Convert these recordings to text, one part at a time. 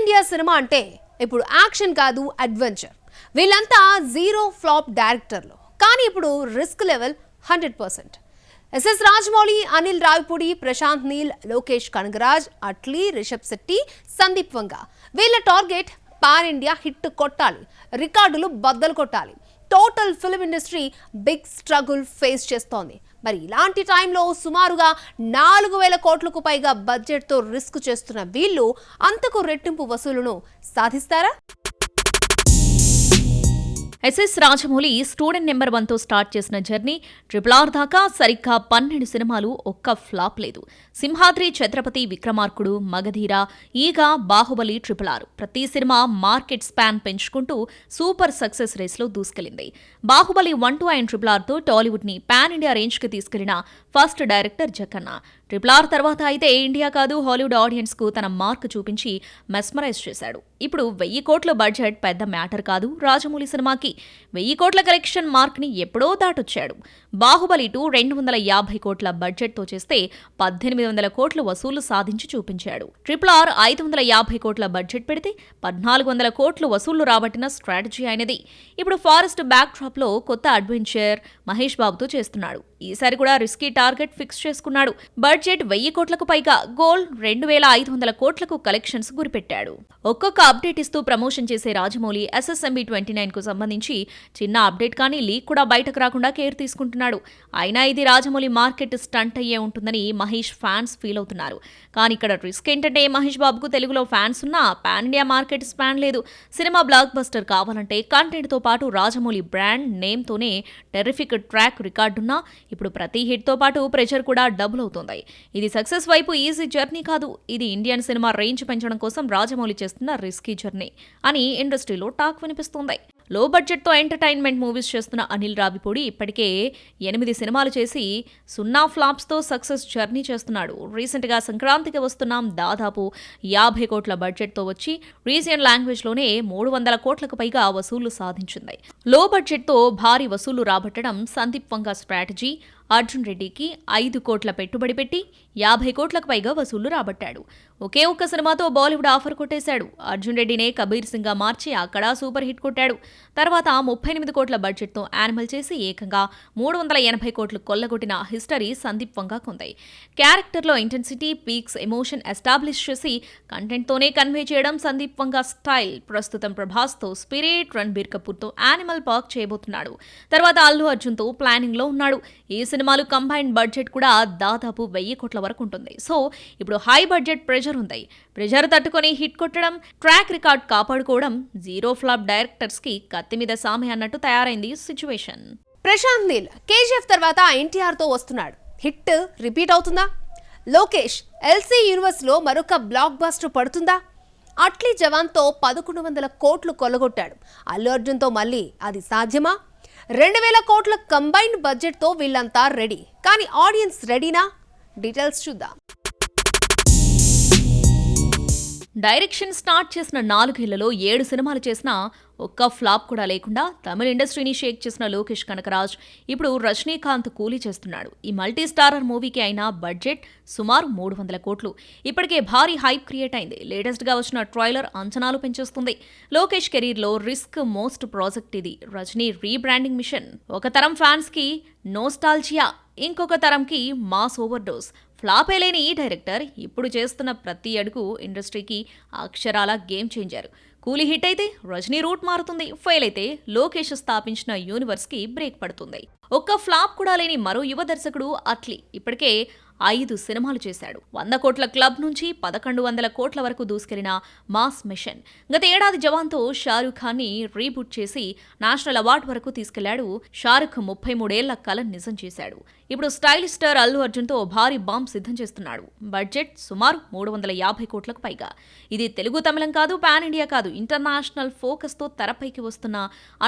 India cinema అంటే ఇప్పుడు action కాదు, అడ్వెంచర్. వీళ్ళంతా జీరో ఫ్లాప్ డైరెక్టర్లు, కానీ ఇప్పుడు risk level 100%. SS Rajamouli, Anil Ravipudi, Prashanth Neel, Lokesh Kanagaraj, Atlee, Rishab Shetty, Sandeep Vanga. వీళ్ళ టార్గెట్ పాన్ ఇండియా హిట్ కొట్టాలి, రికార్డులు బద్దలు కొట్టాలి. Total film industry big struggle face చేస్తోంది. మరి ఇలాంటి టైంలో సుమారుగా 4,000 కోట్లకు పైగా బడ్జెట్తో రిస్క్ చేస్తున్న వీళ్ళు అంతకు రెట్టింపు వసూలును సాధిస్తారా? ఎస్ఎస్ రాజమౌళి స్టూడెంట్ నెంబర్ 1తో స్టార్ట్ చేసిన జర్నీ RRR దాకా సరిగ్గా 12 సినిమాలు ఒక్క ఫ్లాప్ లేదు. సింహాద్రి, ఛత్రపతి, విక్రమార్కుడు, మగధీర, ఈగ, బాహుబలి, RRR ప్రతి సినిమా మార్కెట్ స్పాన్ పెంచుకుంటూ సూపర్ సక్సెస్ రేస్లో దూసుకెళ్లింది. బాహుబలి 1, 2 అండ్ RRRతో టాలీవుడ్ని పాన్ ఇండియా రేంజ్కి తీసుకెళ్లిన ఫస్ట్ డైరెక్టర్ జక్కన్న. RRR తర్వాత అయితే ఇండియా కాదు, హాలీవుడ్ ఆడియన్స్కు తన మార్క్ చూపించి మెస్మరైజ్ చేశాడు. ఇప్పుడు 1000 కోట్ల బడ్జెట్ పెద్ద మ్యాటర్ కాదు. రాజమౌళి సినిమాకి 1000 కోట్ల కలెక్షన్ మార్క్ని ఎప్పుడో దాటొచ్చాడు. బాహుబలి 2 250 కోట్ల బడ్జెట్తో చేస్తే 1800 కోట్లు వసూలు సాధించి చూపించాడు. RRR 550 కోట్ల బడ్జెట్ పెడితే 1400 కోట్లు వసూళ్లు రాబట్టిన స్ట్రాటజీ అయినది. ఇప్పుడు ఫారెస్ట్ బ్యాక్ డ్రాప్లో కొత్త అడ్వెంచర్ మహేష్ బాబుతో చేస్తున్నాడు. ఈసారి కూడా రిస్కీ టార్గెట్ ఫిక్స్ చేసుకున్నాడు. బడ్జెట్ 1000 కోట్లకు పైగా, గోల్ 2500 కోట్లకు కలెక్షన్స్ గురిపెట్టాడు. ఒక్కొక్క అప్డేట్ ఇస్తూ ప్రమోషన్ చేసే రాజమౌళి SSMB 29కు సంబంధించి చిన్న అప్డేట్ కానీ లీక్ కూడా బయటకు రాకుండా కేర్ తీసుకుంటున్నాడు. అయినా ఇది రాజమౌళి మార్కెట్ స్టంట్ అయ్యే ఉంటుందని మహేష్ ఫ్యాన్స్ ఫీల్ అవుతున్నారు. కానీ ఇక్కడ రిస్క్ ఏంటంటే మహేష్ బాబుకు తెలుగులో ఫ్యాన్స్ ఉన్నా పాన్ ఇండియా మార్కెట్ స్పాన్ లేదు. సినిమా బ్లాక్ బస్టర్ కావాలంటే కంటెంట్తో పాటు రాజమౌళి బ్రాండ్ నేమ్తోనే టెర్రిఫిక్ ట్రాక్ రికార్డున్నా ఇప్పుడు ప్రతి హిట్తో పాటు ప్రెషర్ కూడా డబుల్ అవుతోంది. ఇది సక్సెస్ వైపు ఈజీ జర్నీ కాదు. ఇది ఇండియన్ సినిమా రేంజ్ పెంచడం కోసం రాజమౌళి చేస్తున్న రిస్కీ జర్నీ అని ఇండస్ట్రీలో టాక్ వినిపిస్తోంది. లో బడ్జెట్తో ఎంటర్టైన్మెంట్ మూవీస్ చేస్తున్న అనిల్ రావిపూడి ఇప్పటికే 8 సినిమాలు చేసి 0 ఫ్లాప్స్తో సక్సెస్ జర్నీ చేస్తున్నాడు. రీసెంట్గా సంక్రాంతికి వస్తున్నాం దాదాపు 50 కోట్ల బడ్జెట్తో వచ్చి రీజియన్ లాంగ్వేజ్లోనే 300 కోట్లకు పైగా వసూళ్లు సాధించింది. లో బడ్జెట్తో భారీ వసూళ్లు రాబట్టడం సందీప్ వంగ స్ట్రాటజీ. అర్జున్ రెడ్డికి 5 కోట్ల పెట్టుబడి పెట్టి 50 కోట్లకు పైగా వసూళ్లు రాబట్టాడు. ఒకే ఒక్క సినిమాతో బాలీవుడ్ ఆఫర్ కొట్టేశాడు. అర్జున్ రెడ్డినే కబీర్ సింగ్గా మార్చి అక్కడ సూపర్ హిట్ కొట్టాడు. తర్వాత 38 కోట్ల బడ్జెట్తో యానిమల్ చేసి ఏకంగా 380 కోట్లు కొల్లగొట్టిన హిస్టరీ సందీప్ వంగ కొంది. క్యారెక్టర్లో ఇంటెన్సిటీ, పీక్స్, ఎమోషన్ ఎస్టాబ్లిష్ చేసి కంటెంట్తోనే కన్వే చేయడం సందీప్ వంగ స్టైల్. ప్రస్తుతం ప్రభాస్తో స్పిరిట్, రణబీర్ కపూర్తో యానిమల్ పార్క్ చేయబోతున్నాడు. తర్వాత అల్లు అర్జున్తో ప్లానింగ్లో ఉన్నాడు. ఈ సినిమాలు కంబైన్డ్ బడ్జెట్ కూడా దాదాపు 1000 కోట్ల వరకు ఉంటుంది. సో ఇప్పుడు హై బడ్జెట్ ప్రెషర్ ఉంది. ప్రెషర్ తట్టుకొని హిట్ కొట్టడం, ట్రాక్ రికార్డ్ కాపాడుకోవడం జీరో ఫ్లాప్ డైరెక్టర్స్కి కత్తి మీద సామె అన్నట్టు తయారైంది సిచ్యువేషన్. ప్రశాంత్ నీల్ KGF తర్వాత NTRతో వస్తున్నాడు. హిట్ రిపీట్ అవుతుందా? లోకేష్ LC యూనివర్స్లో మరొక బ్లాక్ బస్టర్ పడుతుందా? అట్లీ జవాన్తో 1100 కోట్లు కొల్లగొట్టాడు. అల్లు అర్జున్తో మళ్ళీ అది సాధ్యమా? 2000 కోట్ల కంబైన్డ్ బడ్జెట్తో వీళ్ళంతా రెడీ. కానీ ఆడియన్స్ రెడీనా? డీటెయిల్స్ చూద్దాం. డైరెక్షన్ స్టార్ట్ చేసిన 4 ఏళ్లలో 7 సినిమాలు చేసినా ఒక్క ఫ్లాప్ కూడా లేకుండా తమిళ ఇండస్ట్రీని షేక్ చేసిన లోకేష్ కనగరాజ్ ఇప్పుడు రజనీకాంత్ కూలీ చేస్తున్నాడు. ఈ మల్టీ స్టారర్ మూవీకి అయిన బడ్జెట్ సుమారు 300 కోట్లు. ఇప్పటికే భారీ హైప్ క్రియేట్ అయింది. లేటెస్ట్గా వచ్చిన ట్రైలర్ అంచనాలు పెంచేస్తుంది. లోకేష్ కెరీర్లో రిస్క్ మోస్ట్ ప్రాజెక్ట్ ఇది. Rajini rebranding mission. ఒక తరం ఫ్యాన్స్కి నోస్టాల్జియా, ఇంకొక తరంకి మాస్ ఓవర్డోస్. ఫ్లాపే లేని ఈ డైరెక్టర్ ఇప్పుడు చేస్తున్న ప్రతి అడుగు ఇండస్ట్రీకి అక్షరాల గేమ్ చేంజర్. కూలీ హిట్ అయితే రజనీ రూట్ మారుతుంది. ఫెయిల్ అయితే లోకేష్ స్థాపించిన యూనివర్స్కి బ్రేక్ పడుతుంది. ఒక్క ఫ్లాప్ కూడా లేని మరో యువ దర్శకుడు అట్లీ ఇప్పటికే 5 సినిమాలు చేశాడు. 100 కోట్ల క్లబ్ నుంచి 1100 కోట్ల వరకు దూసుకెళ్లిన మాస్ మిషన్. గత ఏడాది జవాన్తో షారూఖ్ ఖాన్ని రీబూట్ చేసి నేషనల్ అవార్డు వరకు తీసుకెళ్లాడు. షారూఖ్ 33 ఏళ్ల కల నిజం చేశాడు. ఇప్పుడు స్టైలిష్ స్టార్ అల్లు అర్జున్తో భారీ బాంబ్ సిద్ధం చేస్తున్నాడు. బడ్జెట్ సుమారు 350 కోట్లకు పైగా. ఇది తెలుగు తమిళం కాదు, పాన్ ఇండియా కాదు, ఇంటర్నేషనల్ ఫోకస్తో తెరపైకి వస్తున్న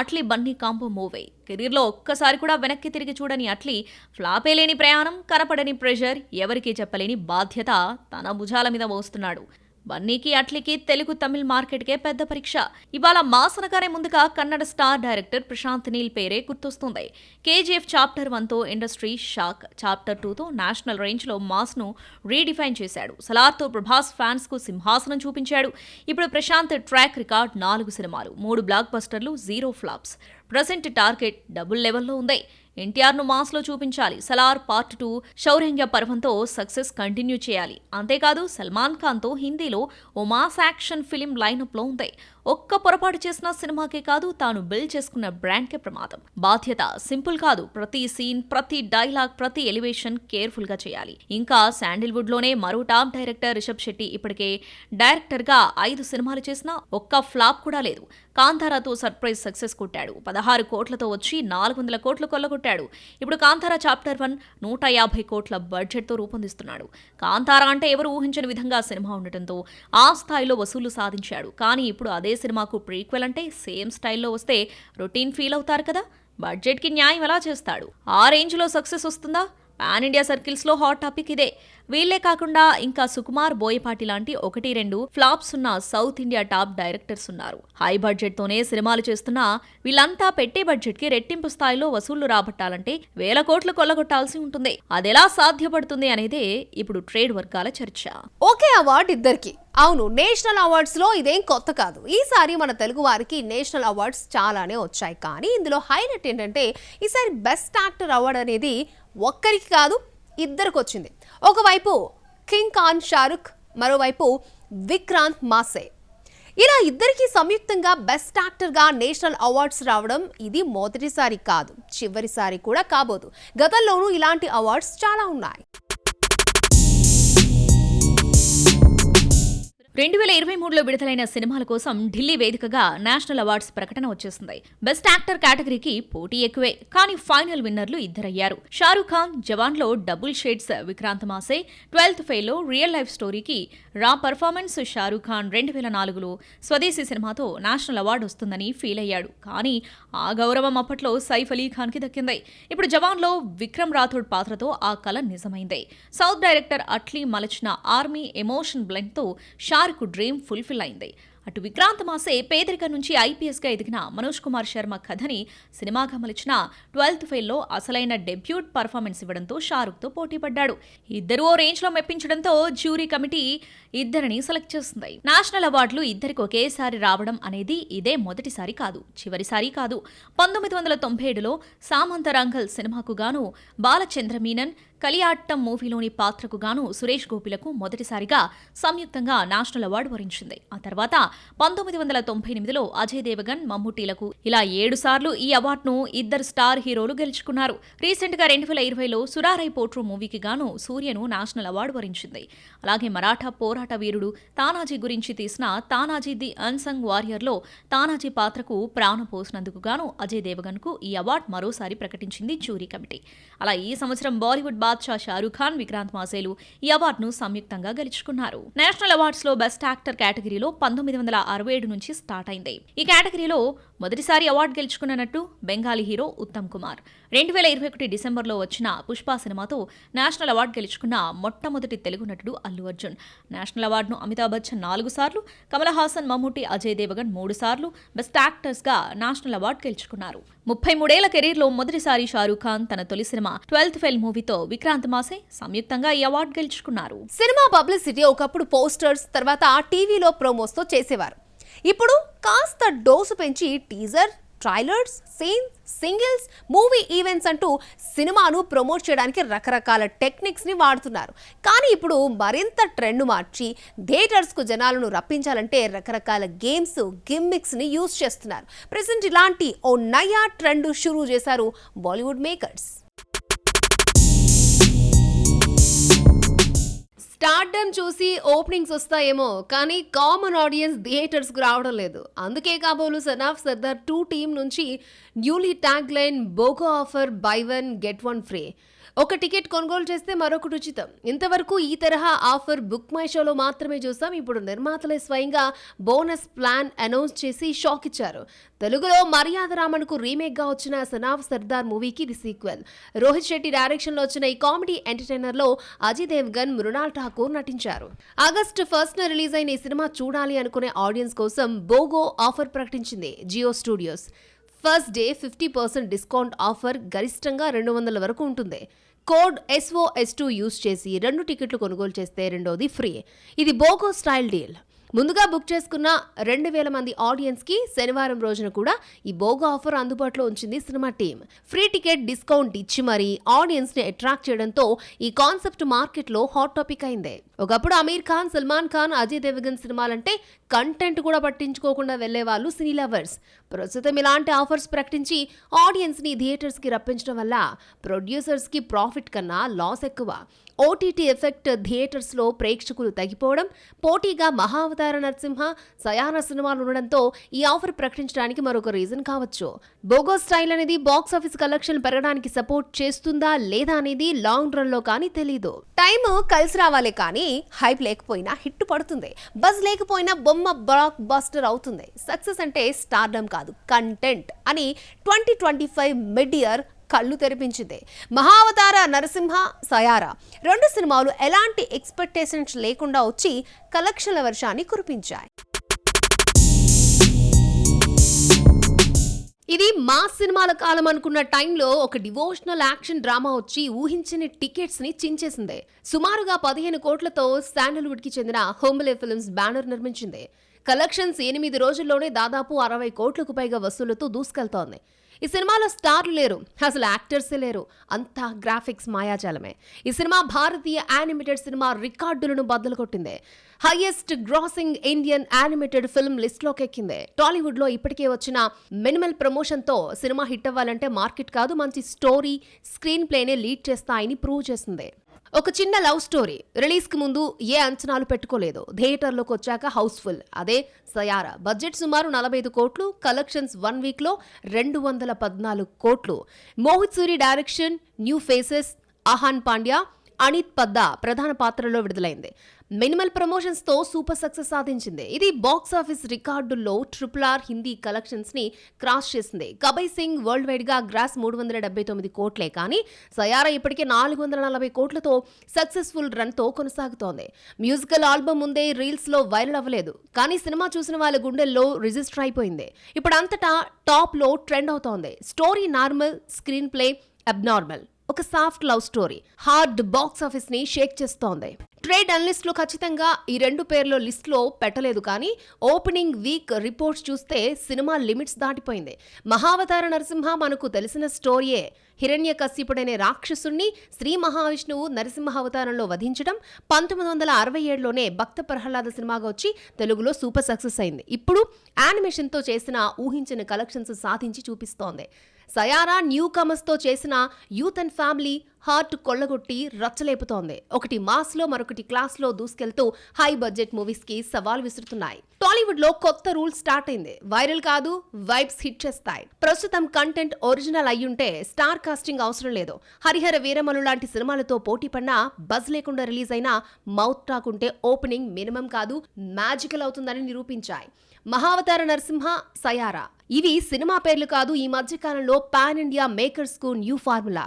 అట్లీ బన్నీ కాంబో మూవీ. కెరీర్లో ఒక్కసారి కూడా వెనక్కి తిరిగి చూడని అట్లీ ఫ్లాపే లేని ప్రయాణం, కనపడని ప్రెషర్, ఎవరికీ చెప్పలేని బాధ్యత తన భుజాల మీద మోస్తున్నాడు. బన్నీకి అట్లీకి తెలుగు తమిళ్ మార్కెట్కే పెద్ద పరీక్ష. ఇవాళ మాస్ అనగానే ముందుగా కన్నడ స్టార్ డైరెక్టర్ ప్రశాంత్ నీల్ పేరే గుర్తొస్తుంది. కేజీఎఫ్ చాప్టర్ 1తో ఇండస్ట్రీ షాక్, చాప్టర్ 2తో నేషనల్ రేంజ్లో మాస్ను రీడిఫైన్ చేశాడు. సలార్తో ప్రభాస్ ఫ్యాన్స్కు సింహాసనం చూపించాడు. ఇప్పుడు ప్రశాంత్ ట్రాక్ రికార్డ్ 4 సినిమాలు, 3 బ్లాక్ బస్టర్లు, 0 ఫ్లాప్స్. ప్రెసెంట్ టార్గెట్ డబుల్ లెవెల్లో ఉంది. ఎన్టీఆర్ను మాస్లో చూపించాలి. సలార్ పార్ట్ 2 శౌర్యంగ పర్వంతో సక్సెస్ కంటిన్యూ చేయాలి. అంతేకాదు సల్మాన్ ఖాన్తో హిందీలో ఓ మాస్ యాక్షన్ ఫిలిం లైనప్లో ఉంది. ఒక్క పొరపాటు చేసిన సినిమాకే కాదు, తాను బిల్డ్ చేసుకున్న బ్రాండ్కే ప్రమాదం. బాధ్యత సింపుల్ కాదు. ప్రతి సీన్, ప్రతి డైలాగ్, ప్రతి ఎలివేషన్ కేర్ఫుల్ గా చేయాలి. ఇంకా శాండిల్వుడ్ లోనే మరో టాప్ డైరెక్టర్ రిషబ్ శెట్టి ఇప్పటికే డైరెక్టర్ గా 5 సినిమాలు చేసినా ఒక్క ఫ్లాప్ కూడా లేదు. కాంతారాతో సర్ప్రైజ్ సక్సెస్ కొట్టాడు. 16 కోట్లతో వచ్చి 400 కోట్లు కొల్లగొట్టాడు. ఇప్పుడు కాంతారా చాప్టర్ 1 150 కోట్ల బడ్జెట్తో రూపొందిస్తున్నాడు. కాంతారా అంటే ఎవరు ఊహించని విధంగా సినిమా ఉండటంతో ఆ స్థాయిలో వసూలు సాధించాడు. కానీ ఇప్పుడు అదే సినిమాకు ప్రీక్వెల్ అంటే సేమ్ స్టైల్లో వస్తే రొటీన్ ఫీల్ అవుతారు కదా. బడ్జెట్కి న్యాయం ఎలా చేస్తాడు? ఆ రేంజ్లో సక్సెస్ వస్తుందా? పాన్ ఇండియా సర్కిల్స్లో హాట్ టాపిక్ ఇదే. వీళ్లే కాకుండా ఇంకా సుకుమార్, బోయపాటి లాంటి 1-2 ఫ్లాప్స్ ఉన్న సౌత్ ఇండియా టాప్ డైరెక్టర్స్ ఉన్నారు. హై బడ్జెట్తోనే సినిమాలు చేస్తున్నా వీళ్ళంతా పెట్టే బడ్జెట్కి రెట్టింపు స్థాయిలో వసూళ్లు రాబట్టాలంటే వేల కోట్లు కొల్లగొట్టాల్సి ఉంటుంది. అదెలా సాధ్యపడుతుంది అనేదే ఇప్పుడు ట్రేడ్ వర్గాల చర్చ. ఓకే అవార్డు ఇద్దరికి. అవును, నేషనల్ అవార్డ్స్ లో ఇదేం కొత్త కాదు. ఈసారి మన తెలుగు వారికి నేషనల్ అవార్డ్స్ చాలానే వచ్చాయి. కానీ ఇందులో హైలైట్ ఏంటంటే ఈసారి బెస్ట్ యాక్టర్ అవార్డు అనేది ఒక్కరికి కాదు, ఇద్దరికి వచ్చింది. ఒకవైపు కింగ్ ఖాన్ షారుఖ్, మరోవైపు విక్రాంత్ మాసే. ఇలా ఇద్దరికి సంయుక్తంగా బెస్ట్ యాక్టర్గా నేషనల్ అవార్డ్స్ రావడం ఇది మొదటిసారి కాదు, చివరిసారి కూడా కాబోదు. గతంలోనూ ఇలాంటి అవార్డ్స్ చాలా ఉన్నాయి. 2023లో విడుదలైన సినిమాల కోసం ఢిల్లీ వేదికగా నేషనల్ అవార్డ్స్ ప్రకటన వచ్చేసింది. బెస్ట్ యాక్టర్ కేటగిరీకి పోటీ ఎక్కువే, కానీ ఫైనల్ విన్నర్లు ఇద్దరయ్యారు. షారూఖ్ ఖాన్ జవాన్లో double shades, Vikrant Massey 12th ఫెయిల్లో రియల్ లైఫ్ స్టోరీకి రా పర్ఫార్మెన్స్. షారూఖ్ ఖాన్ 2004లో స్వదేశీ సినిమాతో నేషనల్ అవార్డు వస్తుందని ఫీల్ అయ్యాడు. కానీ ఆ గౌరవం అప్పట్లో సైఫ్ అలీ ఖాన్కి దక్కింది. ఇప్పుడు జవాన్లో విక్రమ్ రాథోడ్ పాత్రతో ఆ కల నిజమైంది. సౌత్ డైరెక్టర్ అట్లీ మలచిన ఆర్మీ ఎమోషన్ బ్లెండ్తో షారుఖ్ డ్రీమ్ ఫుల్ఫిల్ అయింది. అటు విక్రాంత్ మాసే పేదరిక నుంచి ఐపీఎస్గా ఎదిగిన మనోజ్ కుమార్ శర్మ కథని సినిమాగా మలిచిన 12th ఫెయిల్లో అసలైన డెబ్యూట్ పర్ఫార్మెన్స్ ఇవ్వడంతో షారుఖ్తో పోటీపడ్డాడు. ఇద్దరు ఓ రేంజ్లో మెప్పించడంతో జ్యూరీ కమిటీ ఇద్దరిని సెలెక్ట్ చేస్తుంది. నేషనల్ అవార్డులు ఇద్దరికి ఒకేసారి రావడం అనేది ఇదే మొదటిసారి కాదు, చివరిసారి కాదు. 1997లో సామంత రంగల్ సినిమాకు గాను బాలచంద్ర మీనన్, కలియాట్టం మూవీలోని పాత్రకు గాను సురేష్ గోపిలకు మొదటిసారిగా సంయుక్తంగా నేషనల్ అవార్డు వరించింది. ఆ తర్వాత 1998లో అజయ్ దేవగన్, మమ్ముట్టీలకు ఇలా 7 సార్లు ఈ అవార్డును ఇద్దరు స్టార్ హీరోలు గెలుచుకున్నారు. రీసెంట్ గా 2020లో సురారై పోట్రు మూవీకి గాను సూర్యను నేషనల్ అవార్డు వరించింది. అలాగే మరాఠా పోరాట వీరుడు తానాజీ గురించి తీసిన తానాజీ ది అన్సంగ్ వారియర్లో తానాజీ పాత్రకు ప్రాణం పోసినందుకు గాను అజయ్ దేవగన్ కు ఈ అవార్డు మరోసారి ప్రకటించింది జ్యూరీ కమిటీ. అలా ఈ సంవత్సరం బాలీవుడ్ బాద్షా షారూఖ్ ఖాన్, విక్రాంత్ మాసేలు ఈ అవార్డును సంయుక్తంగా గెలుచుకున్నారు. నేషనల్ అవార్డ్స్ లో బెస్ట్ యాక్టర్ కేటగిరీలో 1967 నుంచి స్టార్ట్ అయింది. ఈ కేటగిరీలో మొదటిసారి అవార్డు గెలుచుకున్నట్టు బెంగాలీ హీరో ఉత్తమ్ కుమార్. 2021 డిసెంబర్లో వచ్చిన పుష్ప సినిమాతో నేషనల్ అవార్డు గెలుచుకున్న మొట్టమొదటి తెలుగు నటుడు అల్లు అర్జున్. నేషనల్ అవార్డును అమితాబ్ బచ్చన్ 4 సార్లు, కమల్ హాసన్, మమ్ముట్టి, అజయ్ దేవగన్ 3 సార్లు బెస్ట్ యాక్టర్స్ గా నేషనల్ అవార్డు గెలుచుకున్నారు. 33 ఏళ్ల కెరీర్లో మొదటిసారి షారూఖ్ ఖాన్ తన తొలి సినిమా 12th ఫెయిల్ మూవీతో విక్రాంత్ మాసే సంయుక్తంగా ఈ అవార్డు గెలుచుకున్నారు. సినిమా పబ్లిసిటీ ఒకప్పుడు పోస్టర్స్, తర్వాత టీవీలో ప్రోమోస్ తో చేసేవారు. ఇప్పుడు కాస్త డోసు పెంచి teaser, trailers, scenes, singles, movie events అంటూ సినిమాను ప్రమోట్ చేయడానికి రకరకాల టెక్నిక్స్ ని వాడుతున్నారు. కానీ ఇప్పుడు మరింత ట్రెండ్ మార్చి థియేటర్స్కు జనాలను రప్పించాలంటే రకరకాల గేమ్స్, గిమ్మిక్స్ ని యూజ్ చేస్తున్నారు. ప్రెసెంట్ ఇలాంటి ఓ నయా ట్రెండ్ షురూ చేశారు బాలీవుడ్ మేకర్స్. స్టార్డమ్ చూసి ఓపెనింగ్స్ వస్తాయేమో, కానీ కామన్ ఆడియన్స్ థియేటర్స్కు రావడం లేదు. అందుకే కాబోలు సన్ ఆఫ్ సర్దార్ 2 టీం నుంచి newly tag line BOGO offer buy 1 get 1 free. ఒక టికెట్ కొనుగోలు చేస్తే మరొకటి ఉచితం. ఇంతవరకు ఈ తరహా ఆఫర్ బుక్ మై షోలో మాత్రమే చూసాం. ఇప్పుడు నిర్మాతలే స్వయంగా బోనస్ ప్లాన్ అనౌన్స్ చేసి షాక్ ఇచ్చారు. తెలుగులో మర్యాద రామన్కు రీమేక్గా వచ్చిన సనాఫ్ సర్దార్ మూవీకి ఇది సీక్వెల్. రోహిత్ శెట్టి డైరెక్షన్లో వచ్చిన ఈ కామెడీ ఎంటర్టైనర్లో అజయ్ దేవ్గన్, మృణాల్ ఠాకూర్ నటించారు. ఆగస్టు 1న రిలీజ్ అయిన ఈ సినిమా చూడాలి అనుకునే ఆడియన్స్ కోసం బోగో ఆఫర్ ప్రకటించింది Jio studios. First day 50% discount offer గరిష్టంగా 200 వరకు ఉంటుంది. కోడ్ SOS2 యూజ్ చేసి 2 టికెట్లు కొనుగోలు చేస్తే రెండోది ఫ్రీ. ఇది బోగో స్టైల్ డీల్. ముందుగా బుక్ చేసుకున్న 2000 మంది ఆడియన్స్కి శనివారం రోజున కూడా ఈ బోగో ఆఫర్ అందుబాటులో ఉంచింది cinema team. Free ticket discount ఇచ్చి మరీ ఆడియన్స్ని అట్రాక్ట్ చేయడంతో ఈ కాన్సెప్ట్ మార్కెట్లో హాట్ టాపిక్ అయింది. ఒకప్పుడు అమీర్ ఖాన్, సల్మాన్ ఖాన్, అజయ్ దేవగన్ సినిమాలంటే కంటెంట్ కూడా పట్టించుకోకుండా వెళ్లే వాళ్ళు సినీ లవర్స్. ప్రస్తుతం ఇలాంటి ఆఫర్స్ ప్రకటించి ఆడియన్స్ని థియేటర్స్కి రప్పించడం వల్ల ప్రొడ్యూసర్స్కి ప్రాఫిట్ కన్నా లాస్ ఎక్కువ. ఓటీటీ ఎఫెక్ట్ థియేటర్స్లో ప్రేక్షకులు తగ్గిపోవడం, పోటీగా మహావతార నరసింహ, సయానా సినిమాలు ఉండడంతో ఈ ఆఫర్ ప్రకటించడానికి మరొక రీజన్ కావచ్చు. బోగో స్టైల్ అనేది బాక్స్ ఆఫీస్ కలెక్షన్ పెరగడానికి సపోర్ట్ చేస్తుందా లేదా అనేది లాంగ్ రన్ లో కానీ తెలీదు. టైం కలిసి రావాలే కానీ హైప్ లేకపోయినా హిట్ పడుతుంది. బజ్ లేకపోయినా బొమ్మ బ్లాక్ బస్టర్ అవుతుంది. సక్సెస్ అంటే స్టార్డమ్ కాదు, కంటెంట్ అని 2025 మిడ్ ఇయర్ కళ్ళు తెరిపించింది. మహావతార నరసింహ, సయారా 2 సినిమాలు ఎలాంటి ఎక్స్పెక్టేషన్స్ లేకుండా వచ్చి కలెక్షన్ల వర్షాన్ని కురిపించాయి. ఇది మాస్ సినిమాల కాలం అనుకున్న టైంలో ఒక డివోషనల్ యాక్షన్ డ్రామా వచ్చి ఊహించని టికెట్స్ ని చించేసింది. సుమారుగా 15 కోట్లతో శాండల్వుడ్ కి చెందిన హోమ్లే ఫిల్మ్స్ బ్యానర్ నిర్మించింది. కలెక్షన్స్ 8 రోజుల్లోనే దాదాపు 60 కోట్లకు పైగా వసూళ్లతో దూసుకెళ్తోంది. ఈ సినిమాలో స్టార్లు లేరు, అసలు యాక్టర్సే లేరు, అంతా గ్రాఫిక్స్ మాయాజాలమే. ఈ సినిమా భారతీయ యానిమేటెడ్ సినిమా రికార్డులను బద్దలు కొట్టింది. Highest grossing Indian animated film లిస్ట్లోకి ఎక్కింది. టాలీవుడ్లో ఇప్పటికే వచ్చిన మినిమల్ ప్రమోషన్తో సినిమా హిట్ అవ్వాలంటే మార్కెట్ కాదు, మంచి స్టోరీ, స్క్రీన్ ప్లేనే లీడ్ చేస్తాయని ప్రూవ్ చేసింది. ఒక చిన్న లవ్ స్టోరీ. రిలీజ్ కి ముందు ఏ అంచనాలు పెట్టుకోలేదు, థియేటర్లోకి వచ్చాక హౌస్ఫుల్. అదే సయారా. బడ్జెట్ సుమారు 45 కోట్లు, కలెక్షన్స్ 1 వీక్లో 214 కోట్లు. Mohit Suri direction, new faces, Ahaan Panday, Aneet Padda ప్రధాన పాత్రలో విడుదలైంది. మినిమల్ ప్రమోషన్స్ తో సూపర్ సక్సెస్ సాధించింది. ఇది బాక్స్ ఆఫీస్ రికార్డుల్లో RRR హిందీ కలెక్షన్స్ ని క్రాస్ చేసింది. కబై సింగ్ వరల్డ్ వైడ్ గా గ్రాస్ 379 కోట్లే, కానీ సయారా ఇప్పటికే 440 కోట్లతో సక్సెస్ఫుల్ రన్ తో కొనసాగుతోంది. మ్యూజికల్ ఆల్బమ్ ముందే రీల్స్ లో వైరల్ అవ్వలేదు, కానీ సినిమా చూసిన వాళ్ళ గుండెల్లో రిజిస్టర్ అయిపోయింది. ఇప్పుడు అంతటా టాప్ లో ట్రెండ్ అవుతోంది. Story normal, screenplay abnormal. ఒక soft love story hard box office ని షేక్ చేస్తోంది. ట్రేడ్ అనలిస్టులు ఖచ్చితంగా ఈ 2 పేర్ల లిస్టులో పెట్టలేదు, కానీ ఓపెనింగ్ వీక్ రిపోర్ట్స్ చూస్తే సినిమా లిమిట్స్ దాటిపోయింది. మహావతార నరసింహ మనకు తెలిసిన స్టోరీయే. హిరణ్యకశిపుడనే రాక్షసుణ్ణి శ్రీ మహావిష్ణువు నరసింహ అవతారంలో వధించడం 1967లోనే భక్త ప్రహ్లాద సినిమాగా వచ్చి తెలుగులో సూపర్ సక్సెస్ అయింది. ఇప్పుడు యానిమేషన్తో చేసిన ఊహించిన కలెక్షన్స్ సాధించి చూపిస్తోంది. సయారా న్యూ కమర్స్ తో చేసిన యూత్ అండ్ ఫ్యామిలీ హార్ట్ కొల్లగొట్టి రచ్చలేపుతోంది. ఒకటి మాస్ లో, మరొకటి క్లాస్ లో దూసుకెళ్తూ హై బడ్జెట్ మూవీస్ కి సవాల్ విసురుతున్నాయి. టాలీవుడ్ లో కొత్త రూల్ స్టార్ట్ అయింది. వైరల్ కాదు, వైబ్స్ హిట్ చేస్తాయి. ప్రస్తుతం కంటెంట్ ఒరిజినల్ అయ్యుంటే స్టార్ కాస్టింగ్ అవసరం లేదు. హరిహర వీరమలు లాంటి సినిమాలతో పోటీ పడినా బజ్ లేకుండా రిలీజ్ అయినా మౌత్ టాక్ ఉంటే ఓపెనింగ్ మినిమం కాదు, మ్యాజికల్ అవుతుందని నిరూపించాయి. మహావతార నరసింహ, సయారా ఇవి సినిమా పేర్లు కాదు, ఈ మధ్యకాలంలో పాన్ ఇండియా మేకర్స్ కు న్యూ ఫార్ములా.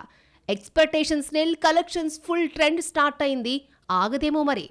ఎక్స్పెక్టేషన్స్ నిల్, కలెక్షన్స్ ఫుల్, ట్రెండ్ స్టార్ట్ అయింది, ఆగదేమో మరి.